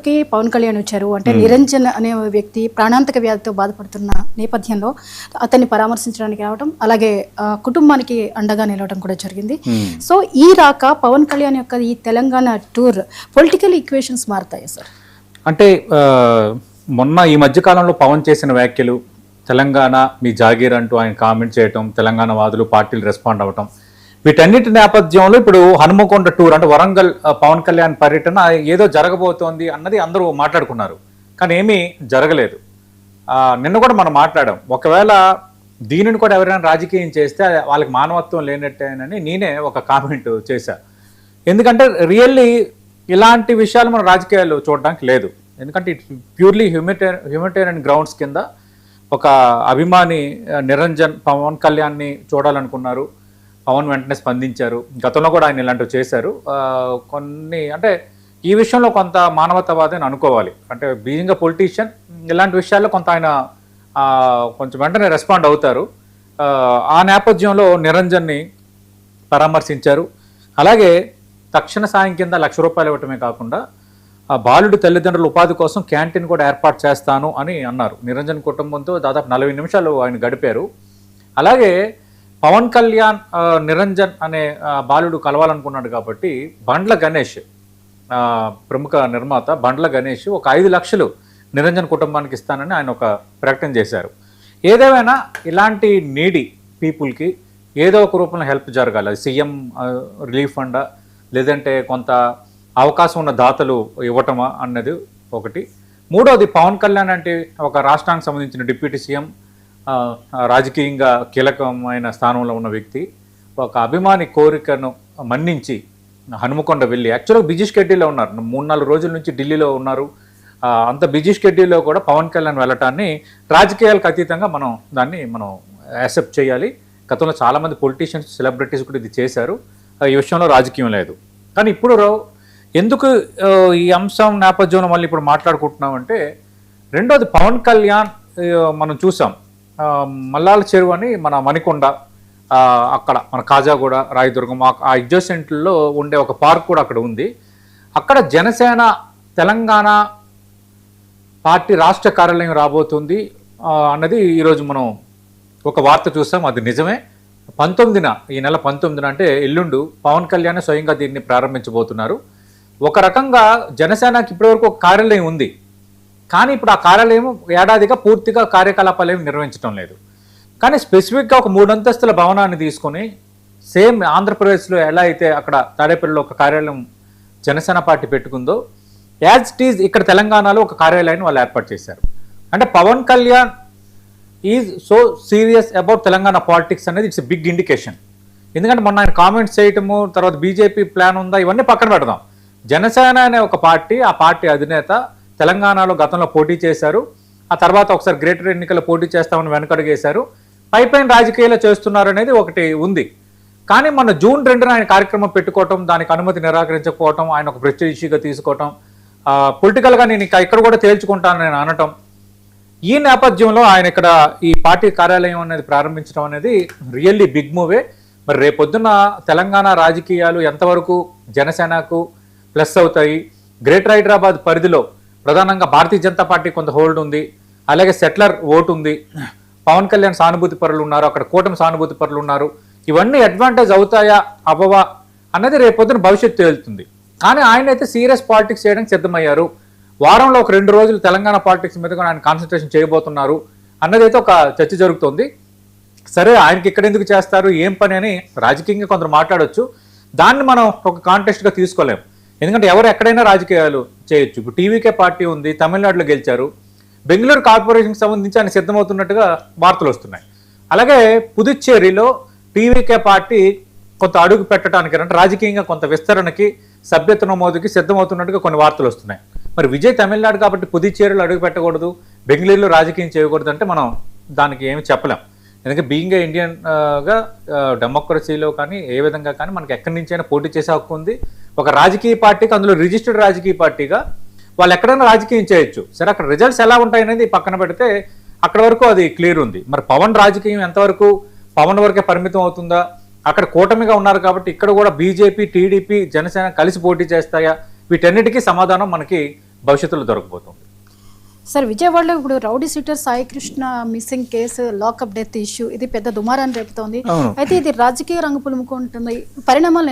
దగ్గరికి పవన్ కళ్యాణ్ వచ్చారు అంటే నిరంజన్ అనే వ్యక్తి ప్రాణాంతక వ్యాధితో బాధపడుతున్న నేపథ్యంలో అతన్ని పరామర్శించడానికి రావడం, అలాగే కుటుంబానికి అండగా నిలవడం కూడా జరిగింది. సో ఈ రాక పవన్ కళ్యాణ్ యొక్క ఈ తెలంగాణ టూర్ పొలిటికల్ ఈక్వేషన్స్ మారుతాయి సార్? అంటే మొన్న ఈ మధ్యకాలంలో పవన్ చేసిన వ్యాఖ్యలు, తెలంగాణ మీ జాగీర్ అంటూ ఆయన కామెంట్ చేయటం, తెలంగాణ వాదులు పార్టీలు రెస్పాండ్ అవ్వటం, వీటన్నిటి నేపథ్యంలో ఇప్పుడు హనుమకొండ టూర్ అంటే వరంగల్ పవన్ కళ్యాణ్ పర్యటన ఏదో జరగబోతోంది అన్నది అందరూ మాట్లాడుకున్నారు. కానీ ఏమీ జరగలేదు. నిన్న కూడా మనం మాట్లాడాం, ఒకవేళ దీనిని కూడా ఎవరైనా రాజకీయం చేస్తే వాళ్ళకి మానవత్వం లేనట్టేనని నేనే ఒక కామెంట్ చేశా. ఎందుకంటే రియల్లీ ఇలాంటి విషయాలు మన రాజకీయాలు చూడడానికి లేదు. ఎందుకంటే ఇట్స్ ప్యూర్లీ హ్యూమనిటేరియన్ గ్రౌండ్స్ కింద ఒక అభిమాని నిరంజన్ పవన్ కళ్యాణ్ని చూడాలనుకున్నారు. పవన్ వెంటనే స్పందించారు. గతంలో కూడా ఆయన ఇలాంటివి చేశారు. కొన్ని అంటే ఈ విషయంలో కొంత మానవతావాది అని అనుకోవాలి. అంటే బీయింగ్ అ పొలిటీషియన్ ఇలాంటి విషయాల్లో కొంత ఆయన కొంచెం వెంటనే రెస్పాండ్ అవుతారు. ఆ నేపథ్యంలో నిరంజన్ని పరామర్శించారు. అలాగే తక్షణ సాయం కింద ₹1,00,000 ఇవ్వటమే కాకుండా బాలుడి తల్లిదండ్రుల ఉపాధి కోసం క్యాంటీన్ కూడా ఏర్పాటు చేస్తాను అని అన్నారు. నిరంజన్ కుటుంబంతో దాదాపు 40 నిమిషాలు ఆయన గడిపారు. అలాగే పవన్ కళ్యాణ్ నిరంజన్ అనే బాలుడు కలవాలనుకున్నాడు కాబట్టి బండ్ల గణేష్, ప్రముఖ నిర్మాత బండ్ల గణేష్ ఒక 5 లక్షలు నిరంజన్ కుటుంబానికి ఇస్తానని ఆయన ఒక ప్రకటన చేశారు. ఏదేమైనా ఇలాంటి నీడీ పీపుల్కి ఏదో ఒక రూపంలో హెల్ప్ జరగాలి. అది సీఎం రిలీఫ్ ఫండా, లేదంటే కొంత అవకాశం ఉన్న దాతలు ఇవ్వటమా అన్నది ఒకటి. మూడోది, పవన్ కళ్యాణ్ అంటే ఒక రాష్ట్రానికి సంబంధించిన డిప్యూటీ సీఎం, రాజకీయంగా కీలకమైన స్థానంలో ఉన్న వ్యక్తి ఒక అభిమాని కోరికను మన్నించి హనుమకొండ వెళ్ళి, యాక్చువల్గా బిజీ షెడ్యూల్లో ఉన్నారు, 3-4 రోజుల నుంచి ఢిల్లీలో ఉన్నారు. అంత బిజీ షెడ్యూల్లో కూడా పవన్ కళ్యాణ్ వెళ్ళటాన్ని రాజకీయాలకు అతీతంగా దాన్ని మనం యాక్సెప్ట్ చేయాలి. గతంలో చాలామంది పొలిటీషియన్స్, సెలబ్రిటీస్ కూడా ఇది చేశారు. ఈ విషయంలో రాజకీయం లేదు. కానీ ఇప్పుడు ఎందుకు ఈ అంశం నేపథ్యంలో మళ్ళీ ఇప్పుడు మాట్లాడుకుంటున్నామంటే, రెండోది పవన్ కళ్యాణ్ మనం చూసాం మల్లాల చెరువు అని మన మణికొండ, అక్కడ మన కాజాగూడ, రాయదుర్గం ఆ అడ్జసెంట్లో ఉండే ఒక పార్క్ కూడా అక్కడ ఉంది. అక్కడ జనసేన తెలంగాణ పార్టీ రాష్ట్ర కార్యాలయం రాబోతుంది అన్నది ఈరోజు మనం ఒక వార్త చూసాం. అది నిజమే. 19న, ఈ నెల 19న అంటే ఎల్లుండు పవన్ కళ్యాణ్ స్వయంగా దీన్ని ప్రారంభించబోతున్నారు. ఒక రకంగా జనసేనకి ఇప్పటివరకు ఒక కార్యాలయం ఉంది, కానీ ఇప్పుడు ఆ కార్యాలయం ఏడాదిగా పూర్తిగా కార్యకలాపాలు ఏమి నిర్వహించడం లేదు. కానీ స్పెసిఫిక్గా ఒక 3 అంతస్తుల భవనాన్ని తీసుకొని సేమ్ ఆంధ్రప్రదేశ్లో ఎలా అయితే అక్కడ తాడేపల్లిలో ఒక కార్యాలయం జనసేన పార్టీ పెట్టుకుందో, యాజ్ ఇట్ ఈజ్ ఇక్కడ తెలంగాణలో ఒక కార్యాలయాన్ని వాళ్ళు ఏర్పాటు చేశారు. అంటే Pawan Kalyan is so serious about Telangana politics అనేది ఇట్స్ బిగ్ ఇండికేషన్. ఎందుకంటే మొన్న ఆయన కామెంట్స్ చేయటము, తర్వాత బీజేపీ ప్లాన్ ఉందా, ఇవన్నీ పక్కన పెడదాం. జనసేన అనే ఒక పార్టీ, ఆ పార్టీ అధినేత తెలంగాణలో గతంలో పోటీ చేశారు. ఆ తర్వాత ఒకసారి గ్రేటర్ ఎన్నికల్లో పోటీ చేస్తామని వెనకడుగేశారు. పైపైన రాజకీయాలు చేస్తున్నారు అనేది ఒకటి ఉంది. కానీ మన జూన్ 2న ఆయన కార్యక్రమం పెట్టుకోవటం, దానికి అనుమతి నిరాకరించకపోవటం, ఆయన ఒక ప్రెస్టీజ్ ఇష్యూగా తీసుకోవటం, పొలిటికల్గా నేను ఇక్కడ కూడా తేల్చుకుంటాను నేను అనటం, ఈ నేపథ్యంలో ఆయన ఇక్కడ ఈ పార్టీ కార్యాలయం అనేది ప్రారంభించడం అనేది రియల్లీ బిగ్ మూవే. మరి రేపొద్దున తెలంగాణ రాజకీయాలు ఎంతవరకు జనసేనకు ప్లస్ అవుతాయి? గ్రేటర్ హైదరాబాద్ పరిధిలో ప్రధానంగా భారతీయ జనతా పార్టీ కొంత హోల్డ్ ఉంది, అలాగే సెటిలర్ ఓటు ఉంది, పవన్ కళ్యాణ్ సానుభూతి పరులు ఉన్నారు, అక్కడ కూటమి సానుభూతి పరులు ఉన్నారు. ఇవన్నీ అడ్వాంటేజ్ అవుతాయా అవ్వవా అన్నది రేపొద్దున భవిష్యత్తు తేలుతుంది. కానీ ఆయన అయితే సీరియస్ పాలిటిక్స్ చేయడానికి సిద్ధమయ్యారు. వారంలో ఒక 2 రోజులు తెలంగాణ పాలిటిక్స్ మీద ఆయన కాన్సన్ట్రేషన్ చేయబోతున్నారు అన్నది అయితే ఒక చర్చ జరుగుతుంది. సరే, ఆయనకి ఇక్కడ ఎందుకు చేస్తారు, ఏం పని అని రాజకీయంగా కొందరు మాట్లాడొచ్చు. దాన్ని మనం ఒక కాంటెస్ట్గా తీసుకోలేము. ఎందుకంటే ఎవరు ఎక్కడైనా రాజకీయాలు చేయొచ్చు. ఇప్పుడు టీవీకే పార్టీ ఉంది, తమిళనాడులో గెలిచారు. బెంగళూరు కార్పొరేషన్కి సంబంధించి ఆయన సిద్ధమవుతున్నట్టుగా వార్తలు వస్తున్నాయి. అలాగే పుదుచ్చేరిలో టీవీకే పార్టీ కొంత అడుగు పెట్టడానికి అంటే రాజకీయంగా కొంత విస్తరణకి, సభ్యత్వ నమోదుకి సిద్ధమవుతున్నట్టుగా కొన్ని వార్తలు వస్తున్నాయి. మరి విజయ్ తమిళనాడు కాబట్టి పుదుచ్చేరిలో అడుగు పెట్టకూడదు, బెంగళూరులో రాజకీయం చేయకూడదు అంటే మనం దానికి ఏమి చెప్పలేం. ఎందుకంటే బీయింగ్ ఇండియన్గా డెమోక్రసీలో కానీ ఏ విధంగా కానీ మనకి ఎక్కడి నుంచైనా పోటీ చేసే హక్కు ఉంది. ఒక రాజకీయ పార్టీకి, అందులో రిజిస్టర్డ్ రాజకీయ పార్టీగా వాళ్ళు ఎక్కడైనా రాజకీయం చేయొచ్చు. సరే, అక్కడ రిజల్ట్స్ ఎలా ఉంటాయనేది పక్కన పెడితే అక్కడ వరకు అది క్లియర్ ఉంది. మరి పవన్ రాజకీయం ఎంతవరకు పవన్ వరకే పరిమితం అవుతుందా? అక్కడ కూటమిగా ఉన్నారు కాబట్టి ఇక్కడ కూడా బీజేపీ, టీడీపీ, జనసేన కలిసి పోటీ చేస్తాయా? వీటన్నిటికీ సమాధానం మనకి భవిష్యత్తులో దొరకబోతుంది? సార్, విజయవాడలో ఇప్పుడు rowdy sheeter Sai Krishna missing case, lockup death issue ఇది పెద్ద దుమారాన్ని రేపుతోంది. అవును. అయితే ఇది రాజకీయ రంగు పులుముకుంటుంది. పరిణామాలు